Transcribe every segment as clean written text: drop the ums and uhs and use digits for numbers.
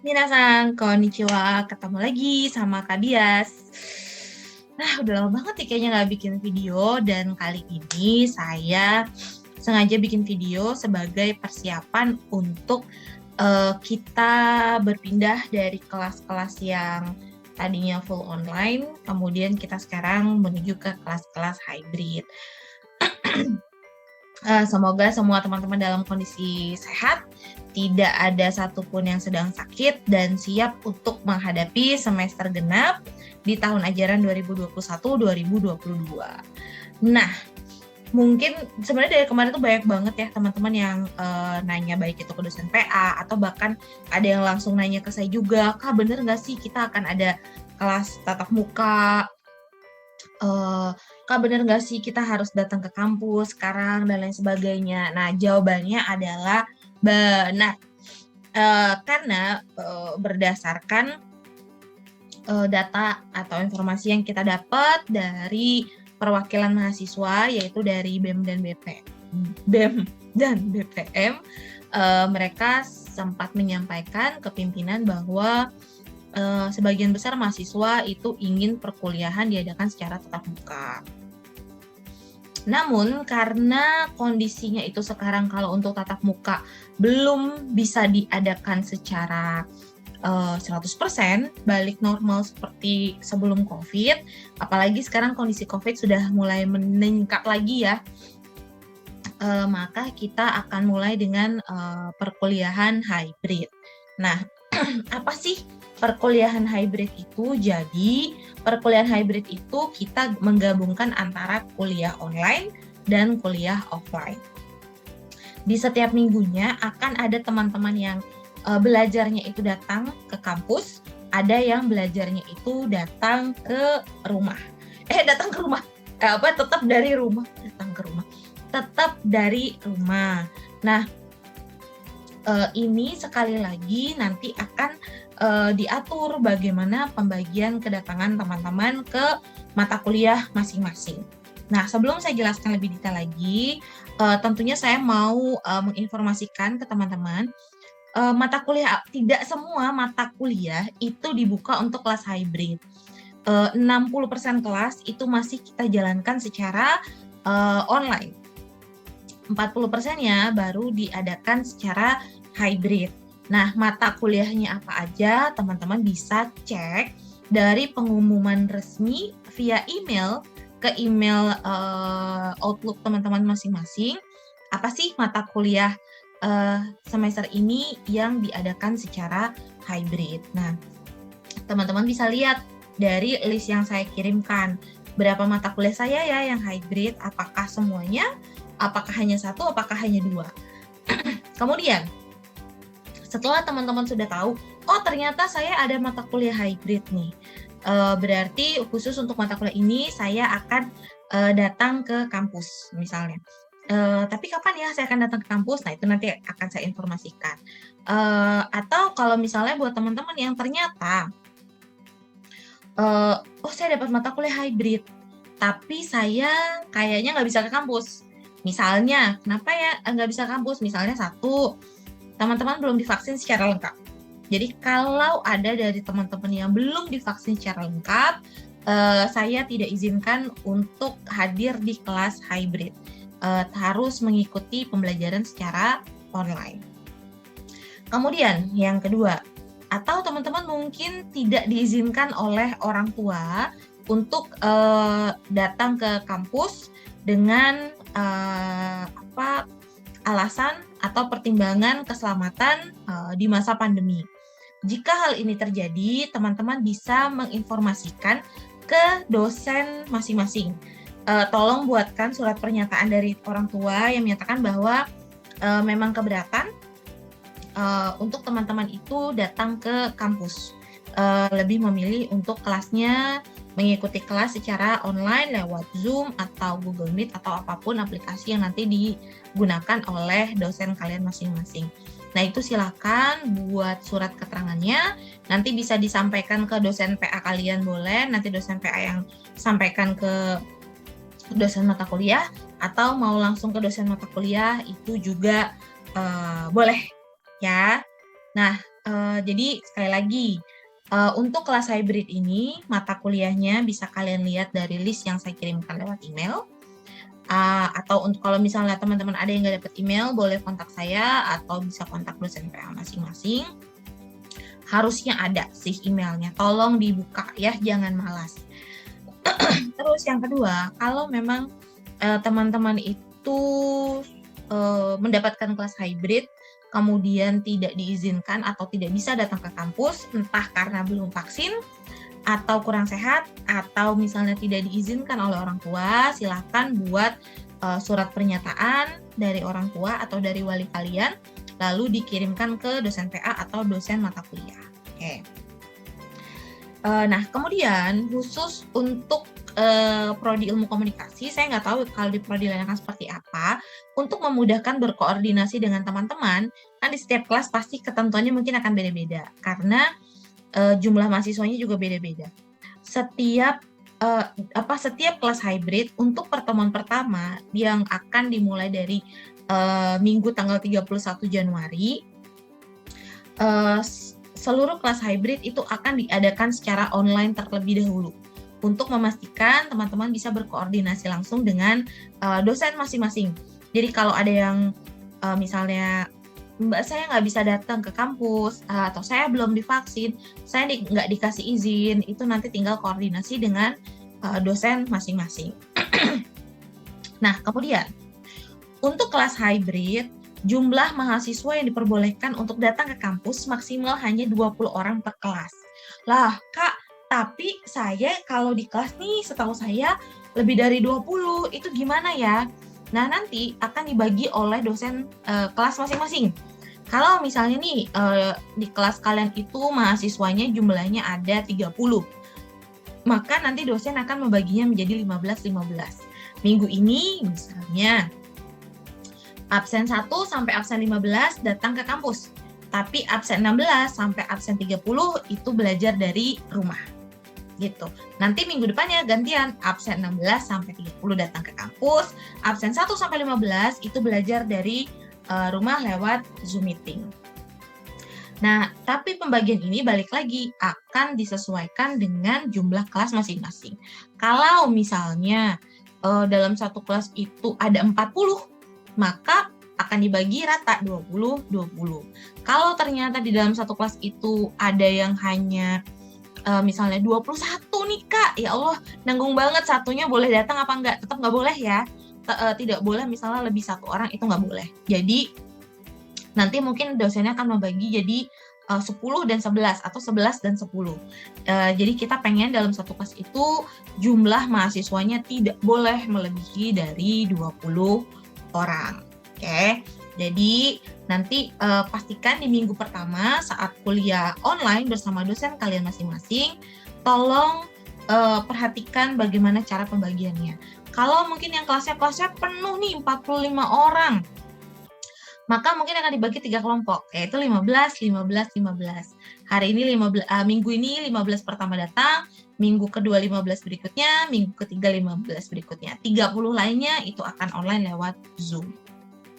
Minasan, konnichiwa. Ketemu lagi sama Kak Dias. Nah, udah lama banget nih kayaknya nggak bikin video, dan kali ini saya sengaja bikin video sebagai persiapan untuk kita berpindah dari kelas-kelas yang tadinya full online, kemudian kita sekarang menuju ke kelas-kelas hybrid. Semoga semua teman-teman dalam kondisi sehat, tidak ada satupun yang sedang sakit, dan siap untuk menghadapi semester genap di tahun ajaran 2021-2022. Nah, mungkin sebenarnya dari kemarin tuh banyak banget ya teman-teman yang nanya, baik itu ke dosen PA atau bahkan ada yang langsung nanya ke saya juga, Kak bener nggak sih kita akan ada kelas tatap muka? Kak bener nggak sih kita harus datang ke kampus sekarang dan lain sebagainya? Nah, jawabannya adalah benar. Karena berdasarkan data atau informasi yang kita dapat dari perwakilan mahasiswa, yaitu dari BEM dan BPM, mereka sempat menyampaikan ke pimpinan bahwa sebagian besar mahasiswa itu ingin perkuliahan diadakan secara tatap muka. Namun karena kondisinya itu sekarang kalau untuk tatap muka belum bisa diadakan secara 100% balik normal seperti sebelum COVID, apalagi sekarang kondisi COVID sudah mulai meningkat lagi ya, maka kita akan mulai dengan perkuliahan hybrid. Nah, apa sih perkuliahan hybrid itu? Jadi, perkuliahan hybrid itu kita menggabungkan antara kuliah online dan kuliah offline. Di setiap minggunya akan ada teman-teman yang belajarnya itu datang ke kampus, ada yang belajarnya itu datang ke rumah. Tetap dari rumah, tetap dari rumah. Nah, ini sekali lagi nanti akan diatur bagaimana pembagian kedatangan teman-teman ke mata kuliah masing-masing. Nah, sebelum saya jelaskan lebih detail lagi, tentunya saya mau menginformasikan ke teman-teman, tidak semua mata kuliah itu dibuka untuk kelas hybrid. 60% kelas itu masih kita jalankan secara online. 40%-nya baru diadakan secara hybrid. Nah, mata kuliahnya apa aja, teman-teman bisa cek dari pengumuman resmi via email ke email Outlook teman-teman masing-masing. Apa sih mata kuliah semester ini yang diadakan secara hybrid? Nah, teman-teman bisa lihat dari list yang saya kirimkan, berapa mata kuliah saya ya yang hybrid, apakah semuanya, apakah hanya satu, apakah hanya dua. Kemudian, setelah teman-teman sudah tahu, oh ternyata saya ada mata kuliah hybrid nih, berarti khusus untuk mata kuliah ini saya akan datang ke kampus misalnya. Tapi kapan ya saya akan datang ke kampus? Nah, itu nanti akan saya informasikan. Atau kalau misalnya buat teman-teman yang ternyata, oh saya dapat mata kuliah hybrid, tapi saya kayaknya nggak bisa ke kampus. Misalnya, kenapa ya nggak bisa ke kampus? Misalnya satu, teman-teman belum divaksin secara lengkap. Jadi kalau ada dari teman-teman yang belum divaksin secara lengkap, saya tidak izinkan untuk hadir di kelas hybrid. Harus mengikuti pembelajaran secara online. Kemudian yang kedua, atau teman-teman mungkin tidak diizinkan oleh orang tua untuk datang ke kampus dengan alasan atau pertimbangan keselamatan di masa pandemi. Jika hal ini terjadi, teman-teman bisa menginformasikan ke dosen masing-masing. Tolong buatkan surat pernyataan dari orang tua yang menyatakan bahwa memang keberatan untuk teman-teman itu datang ke kampus. Lebih memilih untuk kelasnya mengikuti kelas secara online lewat Zoom atau Google Meet atau apapun aplikasi yang nanti digunakan oleh dosen kalian masing-masing. Nah, itu silakan buat surat keterangannya, nanti bisa disampaikan ke dosen PA kalian boleh, nanti dosen PA yang sampaikan ke dosen mata kuliah, atau mau langsung ke dosen mata kuliah itu juga boleh ya. Nah, Jadi sekali lagi, untuk kelas hybrid ini mata kuliahnya bisa kalian lihat dari list yang saya kirimkan lewat email. Atau untuk kalau misalnya teman-teman ada yang nggak dapat email, boleh kontak saya atau bisa kontak dosen PA masing-masing. Harusnya ada sih emailnya, tolong dibuka ya, jangan malas. Terus yang kedua, kalau memang teman-teman itu mendapatkan kelas hybrid, kemudian tidak diizinkan atau tidak bisa datang ke kampus, entah karena belum vaksin, atau kurang sehat, atau misalnya tidak diizinkan oleh orang tua, silakan buat surat pernyataan dari orang tua atau dari wali kalian, lalu dikirimkan ke dosen PA atau dosen mata kuliah. Oke. Nah, kemudian khusus untuk prodi ilmu komunikasi, saya nggak tahu kalau di prodi lain akan seperti apa, untuk memudahkan berkoordinasi dengan teman-teman, kan di setiap kelas pasti ketentuannya mungkin akan beda-beda, karena jumlah mahasiswanya juga beda-beda. Setiap kelas hybrid untuk pertemuan pertama yang akan dimulai dari Minggu tanggal 31 Januari, seluruh kelas hybrid itu akan diadakan secara online terlebih dahulu untuk memastikan teman-teman bisa berkoordinasi langsung dengan dosen masing-masing. Jadi kalau ada yang misalnya Mbak, saya nggak bisa datang ke kampus, atau saya belum divaksin, saya nggak dikasih izin, itu nanti tinggal koordinasi dengan dosen masing-masing. Nah, kemudian untuk kelas hybrid, jumlah mahasiswa yang diperbolehkan untuk datang ke kampus maksimal hanya 20 orang per kelas. Lah, Kak, tapi saya kalau di kelas nih, setahu saya lebih dari 20, itu gimana ya? Nah, nanti akan dibagi oleh dosen kelas masing-masing. Kalau misalnya nih di kelas kalian itu mahasiswanya jumlahnya ada 30, maka nanti dosen akan membaginya menjadi 15-15. Minggu ini misalnya absen 1 sampai absen 15 datang ke kampus, tapi absen 16 sampai absen 30 itu belajar dari rumah. Gitu. Nanti minggu depannya gantian, absen 16 sampai 30 datang ke kampus, absen 1 sampai 15 itu belajar dari rumah lewat Zoom meeting. Nah, tapi pembagian ini balik lagi akan disesuaikan dengan jumlah kelas masing-masing. Kalau misalnya dalam satu kelas itu ada 40, maka akan dibagi rata 20-20. Kalau ternyata di dalam satu kelas itu ada yang hanya misalnya 21 nih Kak, ya Allah nanggung banget, satunya boleh datang apa enggak? Tetap nggak boleh ya, tidak boleh misalnya lebih satu orang, itu nggak boleh. Jadi nanti mungkin dosennya akan membagi jadi 10 dan 11 atau 11 dan 10. Jadi kita pengen dalam satu kelas itu jumlah mahasiswanya tidak boleh melebihi dari 20 orang. Oke. Jadi nanti pastikan di minggu pertama saat kuliah online bersama dosen kalian masing-masing, tolong perhatikan bagaimana cara pembagiannya. Kalau mungkin yang kelasnya penuh nih 45 orang, maka mungkin akan dibagi 3 kelompok, yaitu 15, 15, 15. Hari ini minggu ini 15 pertama datang, minggu kedua 15 berikutnya, minggu ketiga 15 berikutnya. 30 lainnya itu akan online lewat Zoom.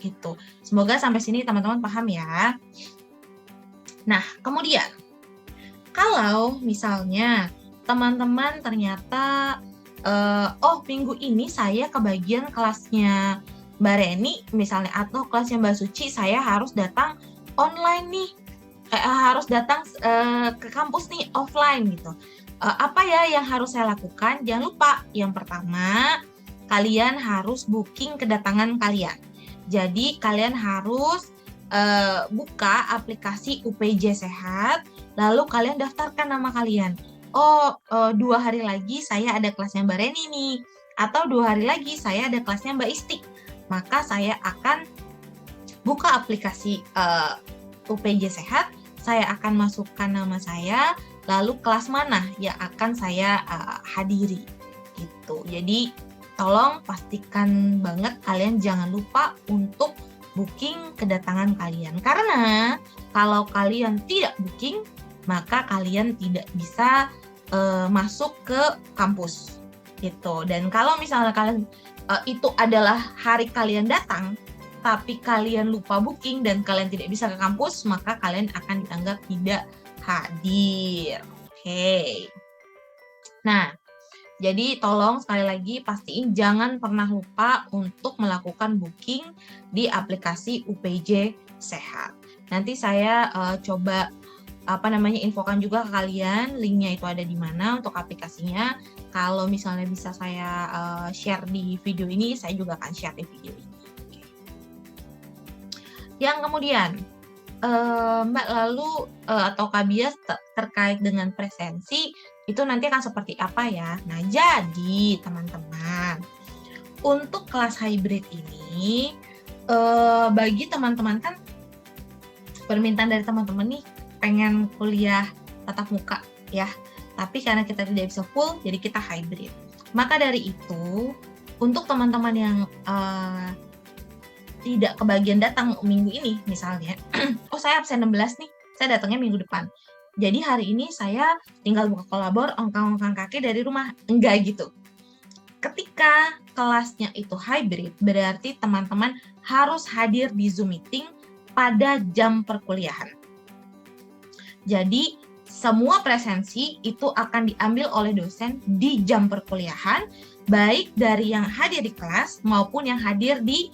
Gitu. Semoga sampai sini teman-teman paham ya. Nah, kemudian kalau misalnya teman-teman ternyata minggu ini saya kebagian kelasnya Mbak Reni misalnya, atau kelasnya Mbak Suci saya harus datang online nih, harus datang ke kampus nih offline gitu. Apa ya yang harus saya lakukan? Jangan lupa, yang pertama kalian harus booking kedatangan kalian. Jadi kalian harus buka aplikasi UPJ Sehat, lalu kalian daftarkan nama kalian. 2 hari lagi saya ada kelasnya Mbak Reni nih, atau 2 hari lagi saya ada kelasnya Mbak Istik. Maka saya akan buka aplikasi UPJ Sehat, saya akan masukkan nama saya, lalu kelas mana yang akan saya hadiri. Gitu. Jadi tolong pastikan banget kalian jangan lupa untuk booking kedatangan kalian. Karena kalau kalian tidak booking, maka kalian tidak bisa masuk ke kampus. Gitu. Dan kalau misalnya kalian itu adalah hari kalian datang, tapi kalian lupa booking dan kalian tidak bisa ke kampus, maka kalian akan dianggap tidak hadir. Oke. Nah, jadi tolong sekali lagi pastiin jangan pernah lupa untuk melakukan booking di aplikasi UPJ Sehat. Nanti saya coba infokan juga ke kalian, linknya itu ada di mana untuk aplikasinya. Kalau misalnya bisa saya share di video ini, saya juga akan share di video ini. Oke. Yang kemudian, Mbak lalu atau Kak Bias terkait dengan presensi itu nanti akan seperti apa ya? Nah, jadi teman-teman, untuk kelas hybrid ini bagi teman-teman kan permintaan dari teman-teman nih pengen kuliah tatap muka ya, tapi karena kita tidak bisa full, jadi kita hybrid. Maka dari itu, untuk teman-teman yang tidak kebagian datang minggu ini misalnya, oh saya absen 16 nih, saya datangnya minggu depan. Jadi hari ini saya tinggal buka kolabor, ongkang-ongkang kaki dari rumah. Enggak gitu. Ketika kelasnya itu hybrid, berarti teman-teman harus hadir di Zoom meeting pada jam perkuliahan. Jadi semua presensi itu akan diambil oleh dosen di jam perkuliahan, baik dari yang hadir di kelas maupun yang hadir di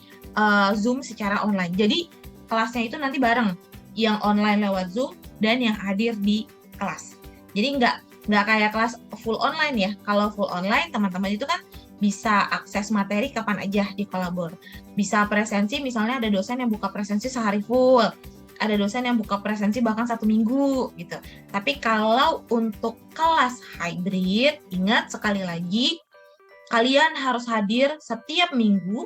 Zoom secara online. Jadi kelasnya itu nanti bareng, yang online lewat Zoom dan yang hadir di kelas. Jadi nggak kayak kelas full online ya. Kalau full online teman-teman itu kan bisa akses materi kapan aja di kolabor. Bisa presensi, misalnya ada dosen yang buka presensi sehari full, ada dosen yang buka presensi bahkan 1 minggu gitu. Tapi kalau untuk kelas hybrid, ingat sekali lagi, kalian harus hadir setiap minggu,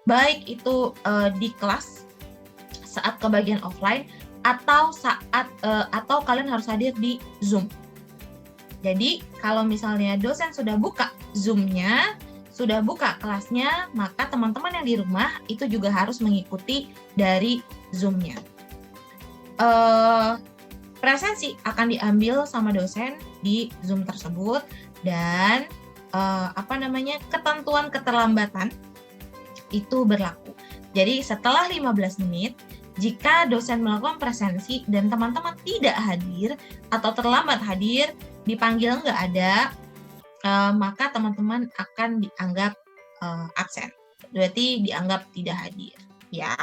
baik itu di kelas saat kebagian offline atau atau kalian harus hadir di Zoom. Jadi kalau misalnya dosen sudah buka Zoom-nya, sudah buka kelasnya, maka teman-teman yang di rumah itu juga harus mengikuti dari Zoom-nya. Presensi akan diambil sama dosen di Zoom tersebut dan ketentuan keterlambatan itu berlaku. Jadi setelah 15 menit, jika dosen melakukan presensi dan teman-teman tidak hadir atau terlambat hadir, dipanggil nggak ada, maka teman-teman akan dianggap absen. Berarti dianggap tidak hadir, ya.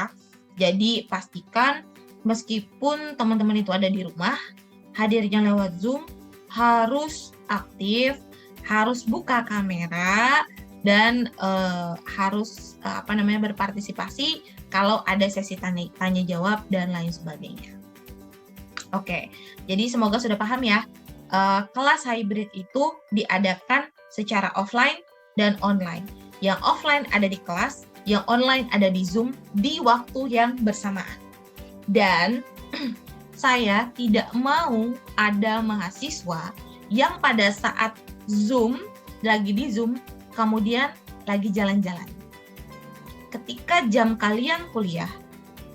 Jadi pastikan meskipun teman-teman itu ada di rumah, hadirnya lewat Zoom harus aktif, harus buka kamera, dan harus berpartisipasi kalau ada sesi tanya jawab dan lain sebagainya. Oke, jadi semoga sudah paham ya. Kelas hybrid itu diadakan secara offline dan online. Yang offline ada di kelas, yang online ada di Zoom di waktu yang bersamaan. Dan saya tidak mau ada mahasiswa yang pada saat Zoom, lagi di Zoom, kemudian lagi jalan-jalan. Ketika jam kalian kuliah,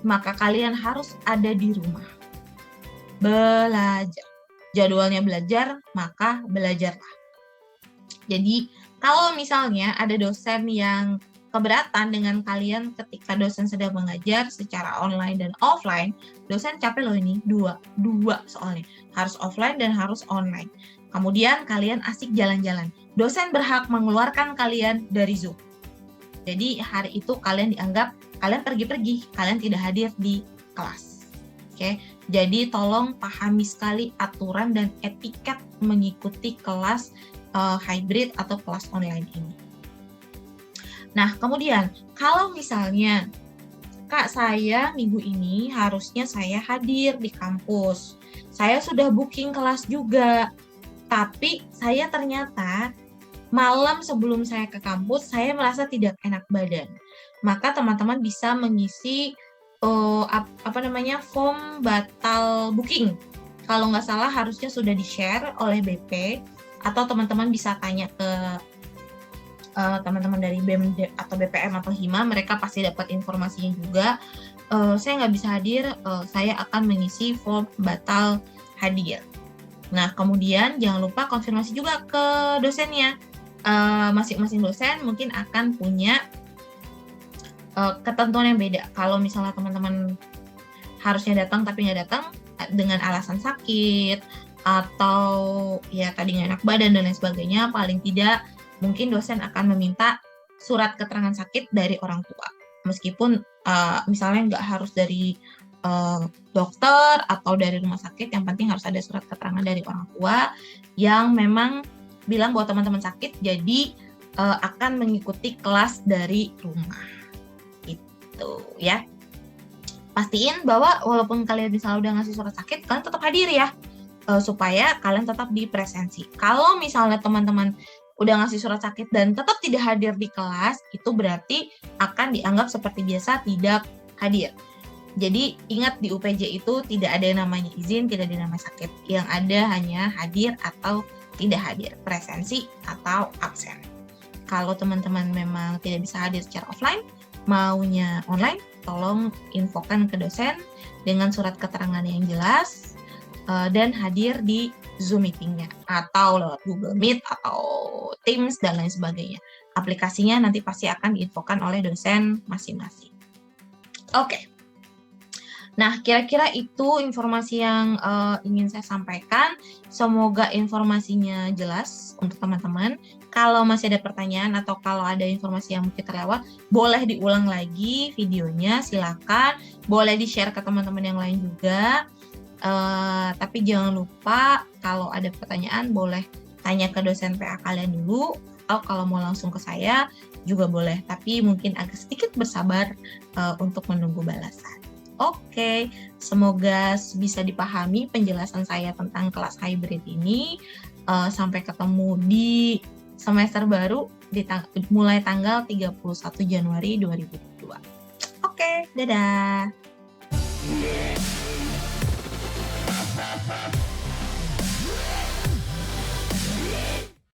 maka kalian harus ada di rumah. Belajar. Jadwalnya belajar, maka belajarlah. Jadi, kalau misalnya ada dosen yang keberatan dengan kalian ketika dosen sedang mengajar secara online dan offline, dosen capek loh ini, dua soalnya. Harus offline dan harus online. Kemudian kalian asik jalan-jalan. Dosen berhak mengeluarkan kalian dari Zoom. Jadi hari itu kalian dianggap kalian pergi-pergi, kalian tidak hadir di kelas. Oke, jadi tolong pahami sekali aturan dan etiket mengikuti kelas hybrid atau kelas online ini. Nah, kemudian kalau misalnya Kak, saya minggu ini harusnya saya hadir di kampus. Saya sudah booking kelas juga. Tapi saya ternyata malam sebelum saya ke kampus, saya merasa tidak enak badan. Maka teman-teman bisa mengisi form batal booking. Kalau nggak salah harusnya sudah di-share oleh BP, atau teman-teman bisa tanya ke teman-teman dari BEM atau BPM atau HIMA, mereka pasti dapat informasinya juga. Saya nggak bisa hadir, saya akan mengisi form batal hadir. Nah, kemudian jangan lupa konfirmasi juga ke dosennya. Masing-masing dosen mungkin akan punya ketentuan yang beda. Kalau misalnya teman-teman harusnya datang tapi nggak datang dengan alasan sakit atau ya tadi nggak enak badan dan lain sebagainya, paling tidak mungkin dosen akan meminta surat keterangan sakit dari orang tua. Meskipun misalnya nggak harus dari dokter atau dari rumah sakit, yang penting harus ada surat keterangan dari orang tua yang memang bilang bahwa teman-teman sakit, jadi akan mengikuti kelas dari rumah. Gitu ya. Pastiin bahwa walaupun kalian misalnya udah ngasih surat sakit, kalian tetap hadir ya, supaya kalian tetap di presensi. Kalau misalnya teman-teman udah ngasih surat sakit dan tetap tidak hadir di kelas, itu berarti akan dianggap seperti biasa tidak hadir. Jadi ingat, di UPJ itu tidak ada yang namanya izin, tidak ada yang namanya sakit. Yang ada hanya hadir atau tidak hadir, presensi atau absen. Kalau teman-teman memang tidak bisa hadir secara offline, maunya online, tolong infokan ke dosen dengan surat keterangan yang jelas dan hadir di Zoom meetingnya atau lewat Google Meet atau Teams dan lain sebagainya. Aplikasinya nanti pasti akan diinfokan oleh dosen masing-masing. Oke. Nah, kira-kira itu informasi yang ingin saya sampaikan. Semoga informasinya jelas untuk teman-teman. Kalau masih ada pertanyaan atau kalau ada informasi yang mungkin terlewat, boleh diulang lagi videonya, silakan. Boleh di-share ke teman-teman yang lain juga. Tapi jangan lupa kalau ada pertanyaan boleh tanya ke dosen PA kalian dulu, atau kalau mau langsung ke saya juga boleh. Tapi mungkin agak sedikit bersabar untuk menunggu balasan. Oke, semoga bisa dipahami penjelasan saya tentang kelas hybrid ini. Sampai ketemu di semester baru mulai tanggal 31 Januari 2022. Oke, dadah!